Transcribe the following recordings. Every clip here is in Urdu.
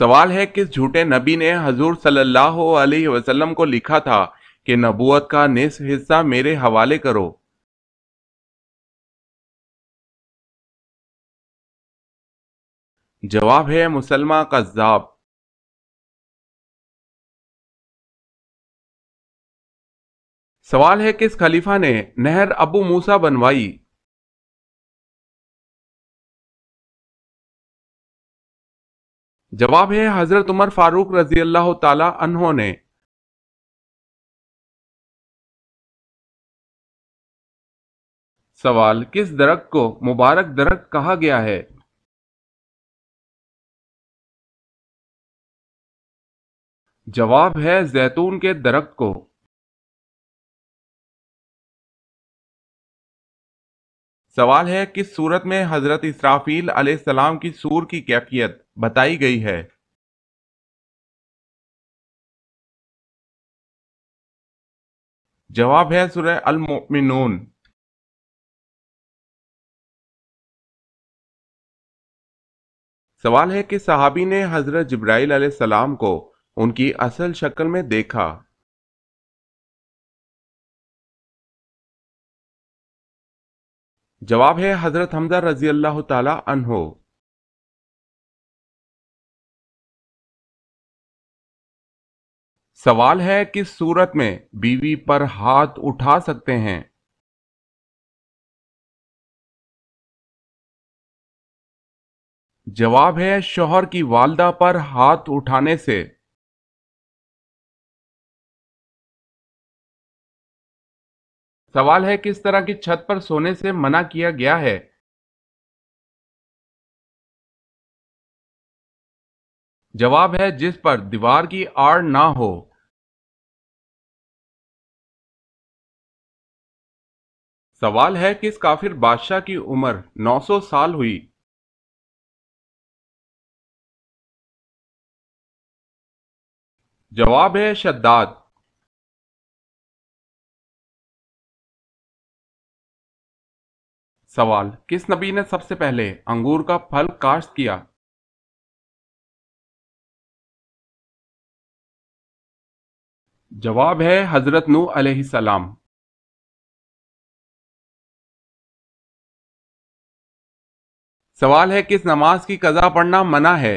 سوال ہے کس جھوٹے نبی نے حضور صلی اللہ علیہ وسلم کو لکھا تھا کہ نبوت کا نصف حصہ میرے حوالے کرو؟ جواب ہے مسلمہ کذاب۔ سوال ہے کس خلیفہ نے نہر ابو موسیٰ بنوائی؟ جواب ہے حضرت عمر فاروق رضی اللہ تعالی عنہ نے۔ سوال کس درخت کو مبارک درخت کہا گیا ہے؟ جواب ہے زیتون کے درخت کو۔ سوال ہے کس سورت میں حضرت اسرافیل علیہ السلام کی سور کی کیفیت بتائی گئی ہے؟ جواب ہے سورہ المؤمنون۔ سوال ہے کہ صحابی نے حضرت جبرائیل علیہ السلام کو ان کی اصل شکل میں دیکھا؟ جواب ہے حضرت حمزہ رضی اللہ تعالی عنہ۔ سوال ہے کس صورت میں بیوی پر ہاتھ اٹھا سکتے ہیں؟ جواب ہے شوہر کی والدہ پر ہاتھ اٹھانے سے۔ سوال ہے کس طرح کی چھت پر سونے سے منع کیا گیا ہے؟ جواب ہے جس پر دیوار کی آڑ نہ ہو۔ سوال ہے کس کافر بادشاہ کی عمر 900 سال ہوئی؟ جواب ہے شداد۔ سوال کس نبی نے سب سے پہلے انگور کا پھل کاشت کیا؟ جواب ہے حضرت نوح علیہ السلام۔ سوال ہے کس نماز کی قضا پڑھنا منع ہے؟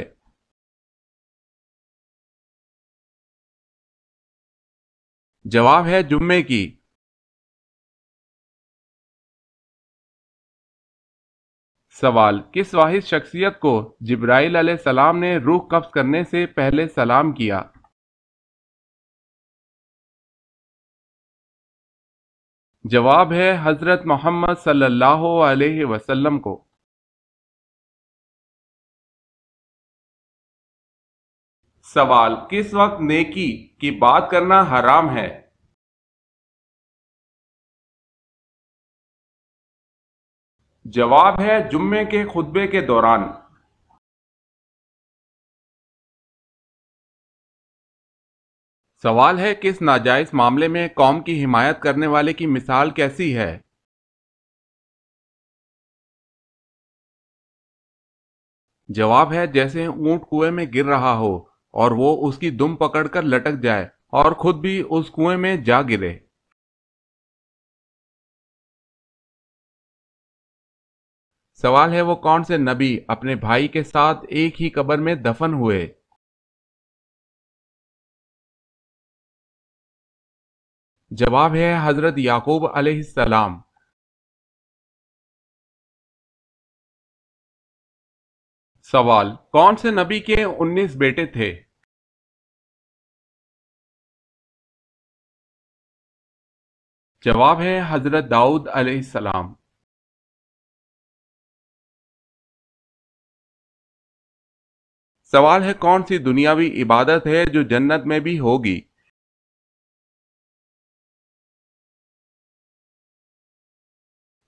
جواب ہے جمعے کی۔ سوال کس واحد شخصیت کو جبرائیل علیہ السلام نے روح قبض کرنے سے پہلے سلام کیا؟ جواب ہے حضرت محمد صلی اللہ علیہ وسلم کو۔ سوال کس وقت نیکی کی بات کرنا حرام ہے؟ جواب ہے جمعے کے خطبے کے دوران۔ سوال ہے کس ناجائز معاملے میں قوم کی حمایت کرنے والے کی مثال کیسی ہے؟ جواب ہے جیسے اونٹ کنویں میں گر رہا ہو اور وہ اس کی دم پکڑ کر لٹک جائے اور خود بھی اس کنویں میں جا گرے۔ سوال ہے وہ کون سے نبی اپنے بھائی کے ساتھ ایک ہی قبر میں دفن ہوئے؟ جواب ہے حضرت یعقوب علیہ السلام۔ سوال کون سے نبی کے 19 بیٹے تھے؟ جواب ہے حضرت داؤد علیہ السلام۔ سوال ہے کون سی دنیاوی عبادت ہے جو جنت میں بھی ہوگی؟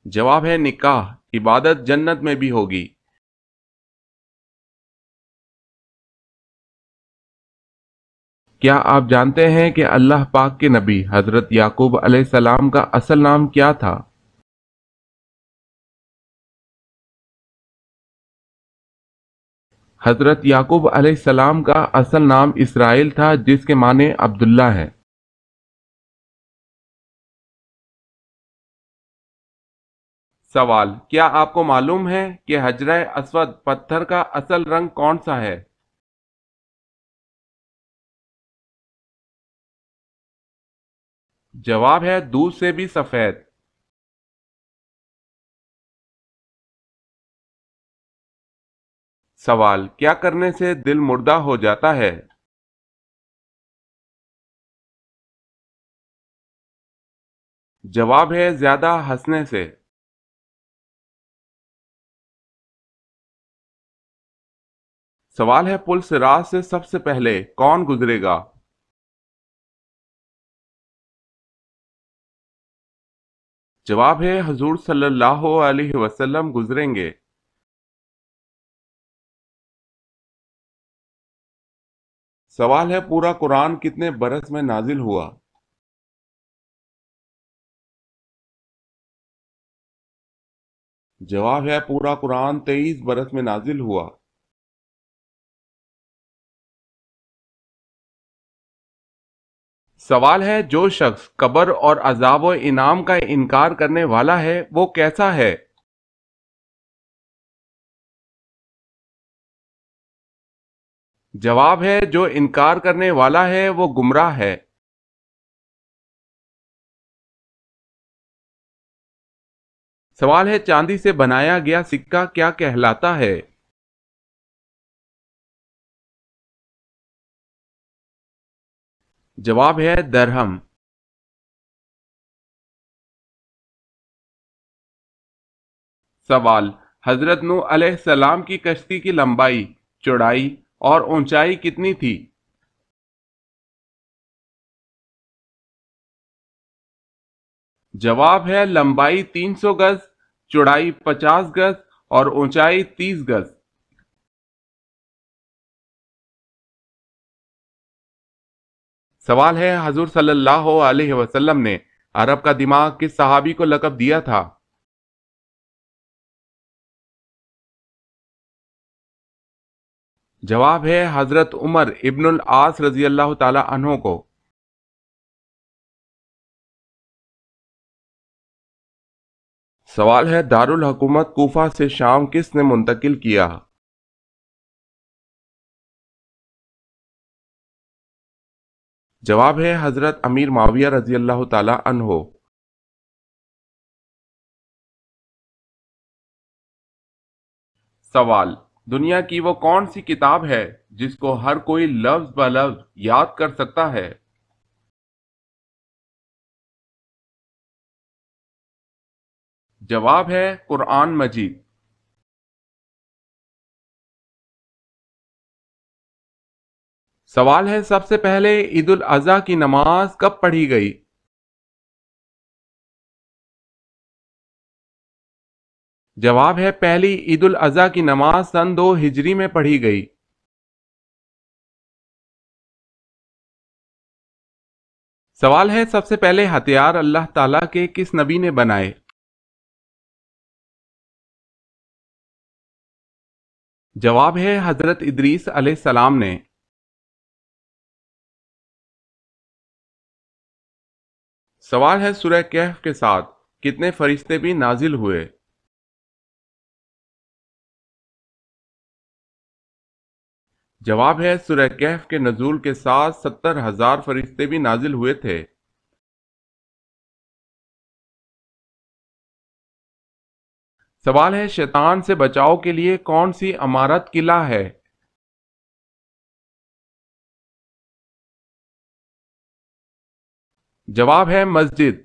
جواب ہے نکاح، عبادت جنت میں بھی ہوگی۔ کیا آپ جانتے ہیں کہ اللہ پاک کے نبی حضرت یعقوب علیہ السلام کا اصل نام کیا تھا؟ حضرت یعقوب علیہ السلام کا اصل نام اسرائیل تھا، جس کے معنی عبداللہ ہے۔ سوال: کیا آپ کو معلوم ہے کہ حجرہ اسود پتھر کا اصل رنگ کون سا ہے؟ جواب ہے دودھ سے بھی سفید۔ سوال: کیا کرنے سے دل مردہ ہو جاتا ہے؟ جواب ہے زیادہ ہنسنے سے۔ سوال ہے پل صراط سے سب سے پہلے کون گزرے گا؟ جواب ہے حضور صلی اللہ علیہ وسلم گزریں گے۔ سوال ہے پورا قرآن کتنے برس میں نازل ہوا؟ جواب ہے پورا قرآن 23 برس میں نازل ہوا۔ سوال ہے جو شخص قبر اور عذاب و انعام کا انکار کرنے والا ہے وہ کیسا ہے؟ جواب ہے جو انکار کرنے والا ہے وہ گمراہ ہے۔ سوال ہے چاندی سے بنایا گیا سکہ کیا کہلاتا ہے؟ جواب ہے درہم۔ سوال: حضرت نوح علیہ السلام کی کشتی کی لمبائی، چوڑائی اور اونچائی کتنی تھی؟ جواب ہے لمبائی 300 گز، چوڑائی 50 گز اور اونچائی 30 گز۔ سوال ہے حضور صلی اللہ علیہ وسلم نے عرب کا دماغ کس صحابی کو لقب دیا تھا؟ جواب ہے حضرت عمر ابن العاص رضی اللہ تعالی عنہ کو۔ سوال ہے دارالحکومت کوفہ سے شام کس نے منتقل کیا؟ جواب ہے حضرت امیر معاویہ رضی اللہ تعالی عنہ۔ سوال: دنیا کی وہ کون سی کتاب ہے جس کو ہر کوئی لفظ بہ لفظ یاد کر سکتا ہے؟ جواب ہے قرآن مجید۔ سوال ہے سب سے پہلے عید الاضحیٰ کی نماز کب پڑھی گئی؟ جواب ہے پہلی عید الاضحیٰ کی نماز سن 2 ہجری میں پڑھی گئی۔ سوال ہے سب سے پہلے ہتھیار اللہ تعالیٰ کے کس نبی نے بنائے؟ جواب ہے حضرت ادریس علیہ السلام نے۔ سوال ہے سورہ کہف کے ساتھ کتنے فرشتے بھی نازل ہوئے؟ جواب ہے سورہ کہف کے نزول کے ساتھ 70,000 فرشتے بھی نازل ہوئے تھے۔ سوال ہے شیطان سے بچاؤ کے لیے کون سی عمارت قلعہ ہے؟ جواب ہے مسجد۔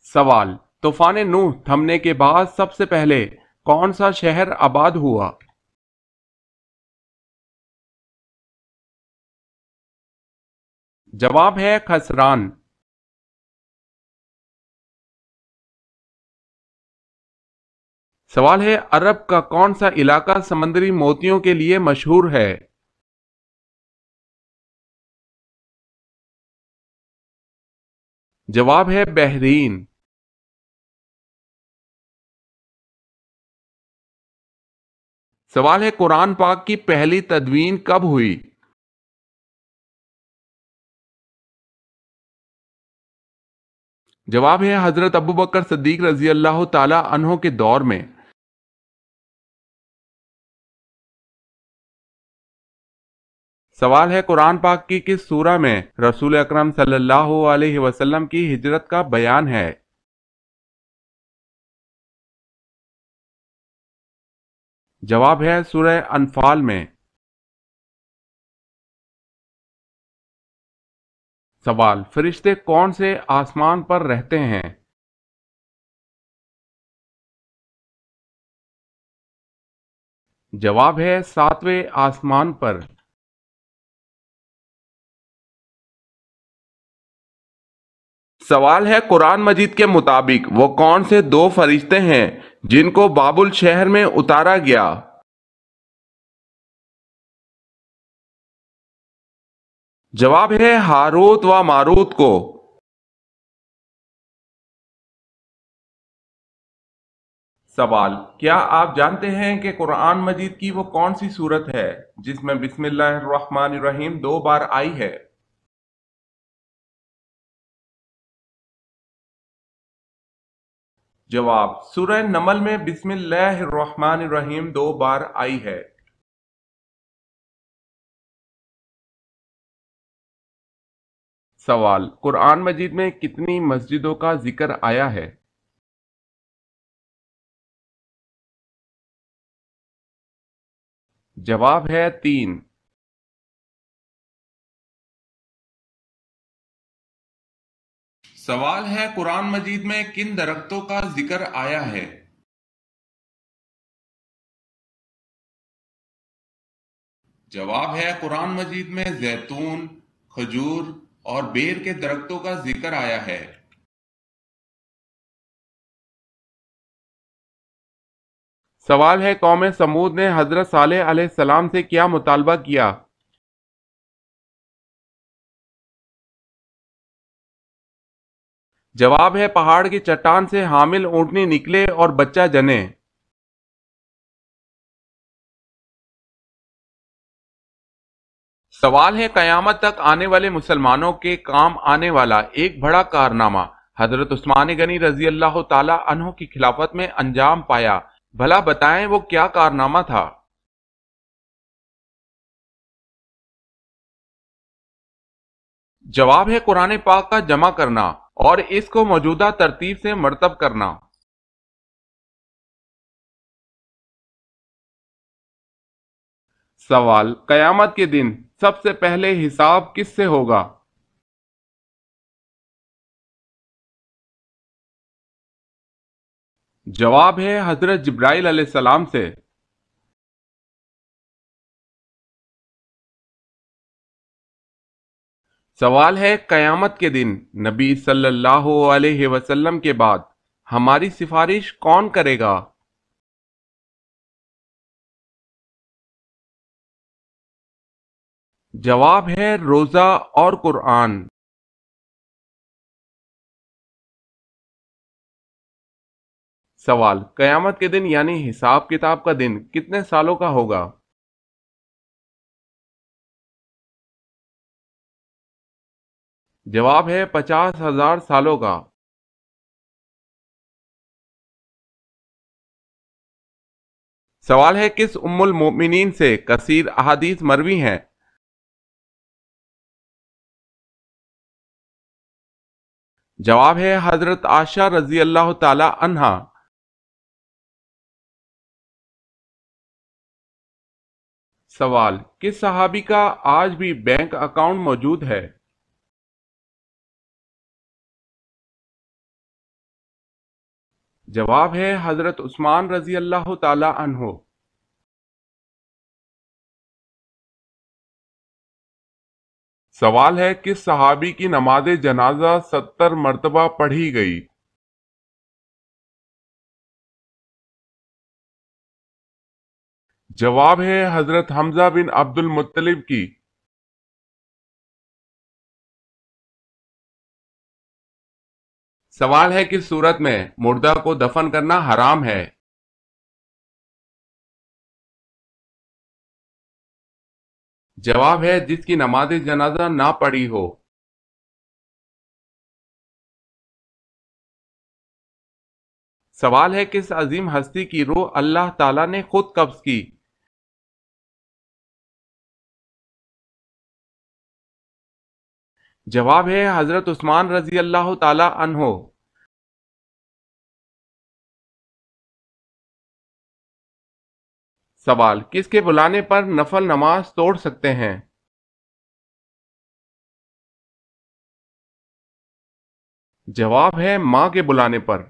سوال: طوفان نوح تھمنے کے بعد سب سے پہلے کون سا شہر آباد ہوا؟ جواب ہے خسران۔ سوال ہے عرب کا کون سا علاقہ سمندری موتیوں کے لیے مشہور ہے؟ جواب ہے بحرین۔ سوال ہے قرآن پاک کی پہلی تدوین کب ہوئی؟ جواب ہے حضرت ابو بکر صدیق رضی اللہ تعالی عنہ کے دور میں۔ سوال ہے قرآن پاک کی کس سورہ میں رسول اکرم صلی اللہ علیہ وسلم کی ہجرت کا بیان ہے؟ جواب ہے سورہ انفال میں۔ سوال فرشتے کون سے آسمان پر رہتے ہیں؟ جواب ہے ساتویں آسمان پر۔ سوال ہے قرآن مجید کے مطابق وہ کون سے دو فرشتے ہیں جن کو بابل شہر میں اتارا گیا؟ جواب ہے ہاروت و ماروت کو۔ سوال کیا آپ جانتے ہیں کہ قرآن مجید کی وہ کون سی سورت ہے جس میں بسم اللہ الرحمن الرحیم 2 بار آئی ہے؟ جواب سورہ نمل میں بسم اللہ الرحمن الرحیم 2 بار آئی ہے۔ سوال قرآن مجید میں کتنی مسجدوں کا ذکر آیا ہے؟ جواب ہے 3۔ سوال ہے قرآن مجید میں کن درختوں کا ذکر آیا ہے؟ جواب ہے قرآن مجید میں زیتون، کھجور اور بیر کے درختوں کا ذکر آیا ہے۔ سوال ہے قوم سمود نے حضرت صالح علیہ السلام سے کیا مطالبہ کیا؟ جواب ہے پہاڑ کی چٹان سے حامل اونٹنی نکلے اور بچہ جنے۔ سوال ہے قیامت تک آنے والے مسلمانوں کے کام آنے والا ایک بڑا کارنامہ حضرت عثمان غنی رضی اللہ تعالی عنہ کی خلافت میں انجام پایا، بھلا بتائیں وہ کیا کارنامہ تھا؟ جواب ہے قرآن پاک کا جمع کرنا اور اس کو موجودہ ترتیب سے مرتب کرنا۔ سوال قیامت کے دن سب سے پہلے حساب کس سے ہوگا؟ جواب ہے حضرت جبرائیل علیہ السلام سے۔ سوال ہے قیامت کے دن نبی صلی اللہ علیہ وسلم کے بعد ہماری سفارش کون کرے گا؟ جواب ہے روزہ اور قرآن۔ سوال قیامت کے دن یعنی حساب کتاب کا دن کتنے سالوں کا ہوگا؟ جواب ہے 50,000 سالوں کا۔ سوال ہے کس ام المؤمنین سے کثیر احادیث مروی ہیں؟ جواب ہے حضرت عائشہ رضی اللہ تعالی عنہا۔ سوال کس صحابی کا آج بھی بینک اکاؤنٹ موجود ہے؟ جواب ہے حضرت عثمان رضی اللہ تعالی عنہ۔ سوال ہے کس صحابی کی نماز جنازہ 70 مرتبہ پڑھی گئی؟ جواب ہے حضرت حمزہ بن عبد المطلب کی۔ سوال ہے کس صورت میں مردہ کو دفن کرنا حرام ہے؟ جواب ہے جس کی نماز جنازہ نہ پڑھی ہو۔ سوال ہے کس عظیم ہستی کی روح اللہ تعالیٰ نے خود قبض کی؟ جواب ہے حضرت عثمان رضی اللہ تعالی عنہ۔ سوال کس کے بلانے پر نفل نماز توڑ سکتے ہیں؟ جواب ہے ماں کے بلانے پر۔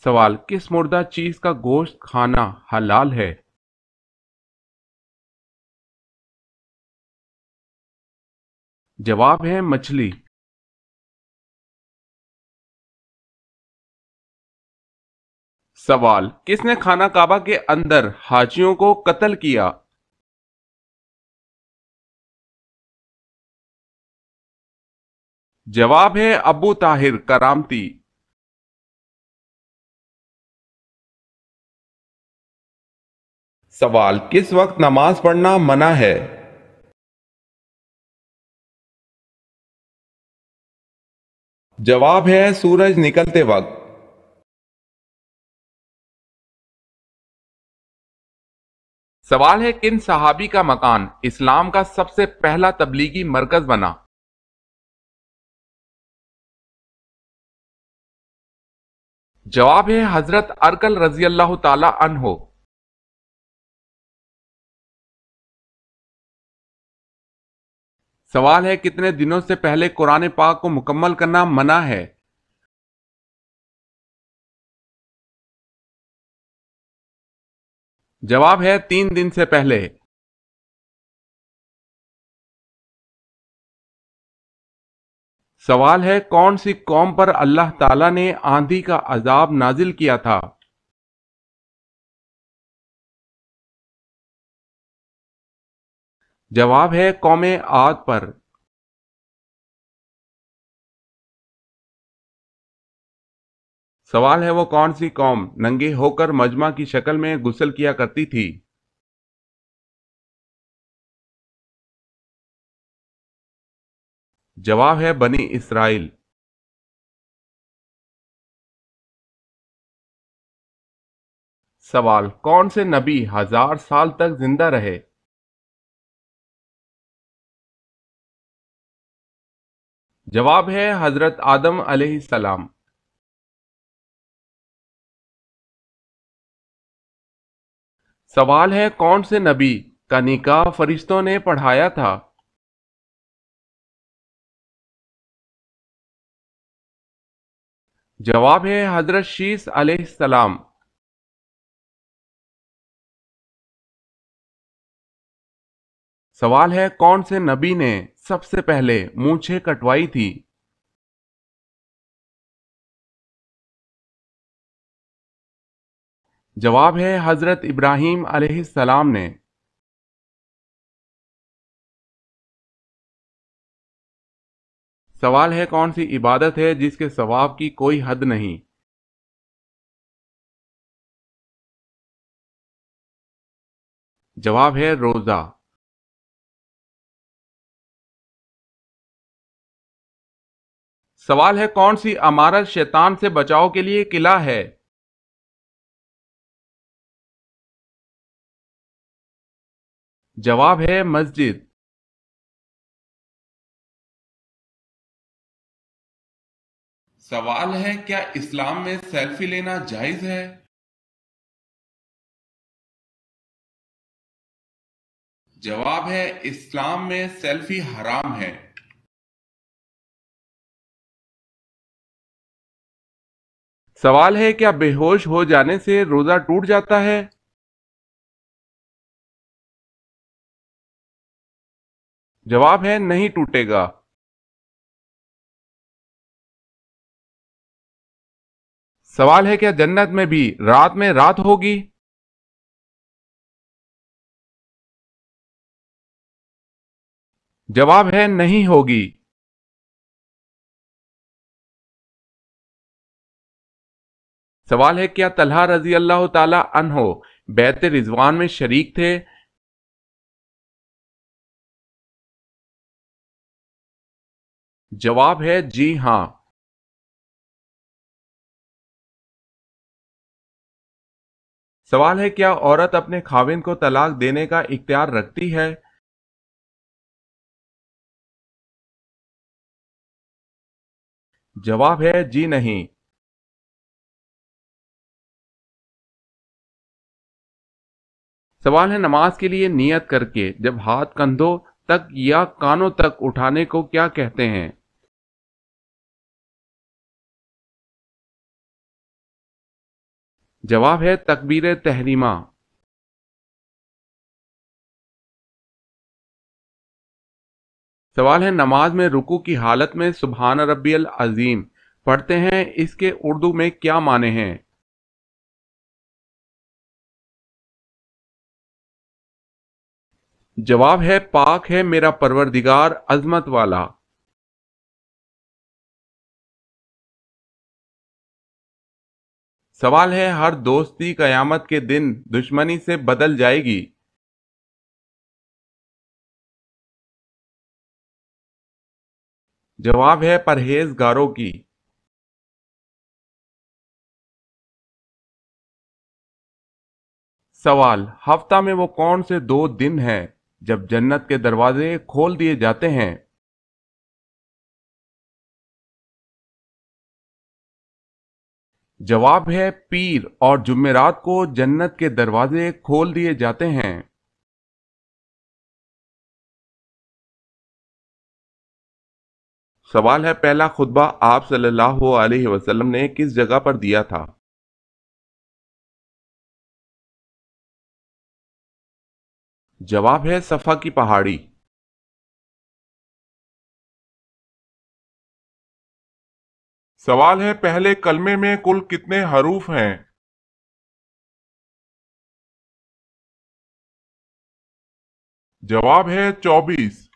سوال کس مردہ چیز کا گوشت کھانا حلال ہے؟ جواب ہے مچھلی۔ سوال کس نے خانہ کعبہ کے اندر حاجیوں کو قتل کیا؟ جواب ہے ابو طاہر کرامتی۔ سوال کس وقت نماز پڑھنا منع ہے؟ جواب ہے سورج نکلتے وقت۔ سوال ہے کن صحابی کا مکان اسلام کا سب سے پہلا تبلیغی مرکز بنا؟ جواب ہے حضرت ارکل رضی اللہ تعالی عنہ۔ سوال ہے کتنے دنوں سے پہلے قرآن پاک کو مکمل کرنا منع ہے؟ جواب ہے 3 دن سے پہلے۔ سوال ہے کون سی قوم پر اللہ تعالیٰ نے آندھی کا عذاب نازل کیا تھا؟ جواب ہے قوم عاد پر۔ سوال ہے وہ کون سی قوم ننگے ہو کر مجمع کی شکل میں غسل کیا کرتی تھی؟ جواب ہے بنی اسرائیل۔ سوال کون سے نبی 1000 سال تک زندہ رہے؟ جواب ہے حضرت آدم علیہ السلام۔ سوال ہے کون سے نبی کا نکاح فرشتوں نے پڑھایا تھا؟ جواب ہے حضرت شیس علیہ السلام۔ سوال ہے کون سے نبی نے سب سے پہلے مونچھیں کٹوائی تھی؟ جواب ہے حضرت ابراہیم علیہ السلام نے۔ سوال ہے کون سی عبادت ہے جس کے ثواب کی کوئی حد نہیں؟ جواب ہے روزہ۔ سوال ہے کون سی عمارت شیطان سے بچاؤ کے لیے قلعہ ہے؟ جواب ہے مسجد۔ سوال ہے کیا اسلام میں سیلفی لینا جائز ہے؟ جواب ہے اسلام میں سیلفی حرام ہے۔ سوال ہے کیا بے ہوش ہو جانے سے روزہ ٹوٹ جاتا ہے؟ جواب ہے نہیں ٹوٹے گا۔ سوال ہے کیا جنت میں بھی رات میں رات ہوگی؟ جواب ہے نہیں ہوگی۔ سوال ہے کیا طلحہ رضی اللہ تعالی عنہ بیعت رضوان میں شریک تھے؟ جواب ہے جی ہاں۔ سوال ہے کیا عورت اپنے خاوند کو طلاق دینے کا اختیار رکھتی ہے؟ جواب ہے جی نہیں۔ سوال ہے نماز کے لیے نیت کر کے جب ہاتھ کندھوں تک یا کانوں تک اٹھانے کو کیا کہتے ہیں؟ جواب ہے تکبیر تحریمہ۔ سوال ہے نماز میں رکوع کی حالت میں سبحان ربی العظیم پڑھتے ہیں، اس کے اردو میں کیا معنی ہیں؟ جواب ہے پاک ہے میرا پروردگار عظمت والا۔ سوال ہے ہر دوستی قیامت کے دن دشمنی سے بدل جائے گی۔ جواب ہے پرہیزگاروں کی۔ سوال ہفتہ میں وہ کون سے دو دن ہیں جب جنت کے دروازے کھول دیے جاتے ہیں؟ جواب ہے پیر اور جمعرات کو جنت کے دروازے کھول دیے جاتے ہیں۔ سوال ہے پہلا خطبہ آپ صلی اللہ علیہ وسلم نے کس جگہ پر دیا تھا؟ جواب ہے صفا کی پہاڑی۔ سوال ہے پہلے کلمے میں کل کتنے حروف ہیں؟ جواب ہے 24۔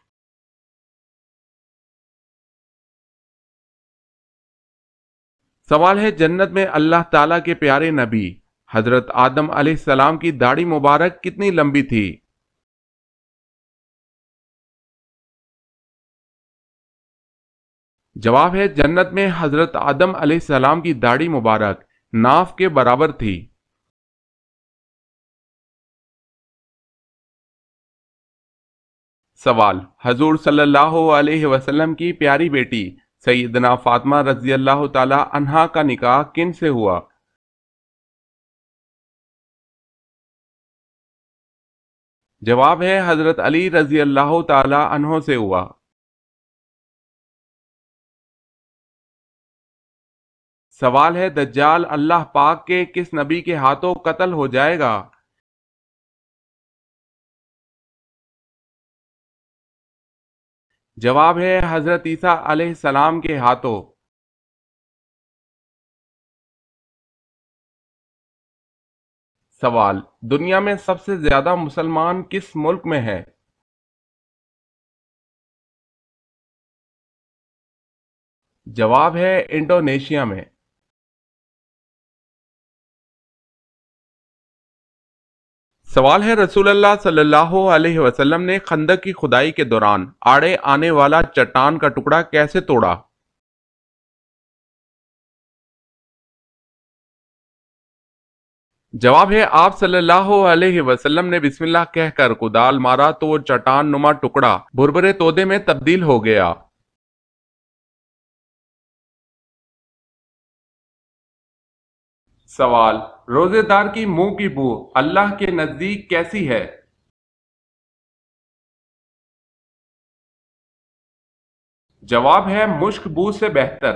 سوال ہے جنت میں اللہ تعالیٰ کے پیارے نبی حضرت آدم علیہ السلام کی داڑھی مبارک کتنی لمبی تھی؟ جواب ہے جنت میں حضرت آدم علیہ السلام کی داڑھی مبارک ناف کے برابر تھی۔ سوال حضور صلی اللہ علیہ وسلم کی پیاری بیٹی سیدنا فاطمہ رضی اللہ تعالی عنہا کا نکاح کن سے ہوا؟ جواب ہے حضرت علی رضی اللہ تعالی عنہ سے ہوا۔ سوال ہے دجال اللہ پاک کے کس نبی کے ہاتھوں قتل ہو جائے گا؟ جواب ہے حضرت عیسیٰ علیہ السلام کے ہاتھوں۔ سوال دنیا میں سب سے زیادہ مسلمان کس ملک میں ہے؟ جواب ہے انڈونیشیا میں۔ سوال ہے رسول اللہ صلی اللہ علیہ وسلم نے خندق کی کھدائی کے دوران آڑے آنے والا چٹان کا ٹکڑا کیسے توڑا؟ جواب ہے آپ صلی اللہ علیہ وسلم نے بسم اللہ کہہ کر کدال مارا تو وہ چٹان نما ٹکڑا بھربھرے تودے میں تبدیل ہو گیا۔ سوال روزے دار کی منہ کی بو اللہ کے نزدیک کیسی ہے؟ جواب ہے مشک بو سے بہتر۔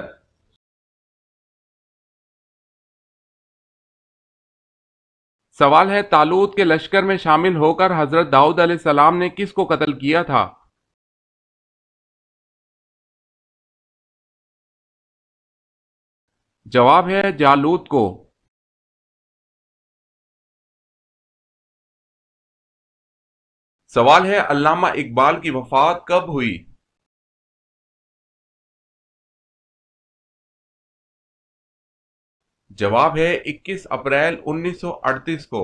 سوال ہے طالوت کے لشکر میں شامل ہو کر حضرت داؤد علیہ السلام نے کس کو قتل کیا تھا؟ جواب ہے جالوت کو۔ سوال ہے علامہ اقبال کی وفات کب ہوئی؟ جواب ہے 21 اپریل 1938 کو۔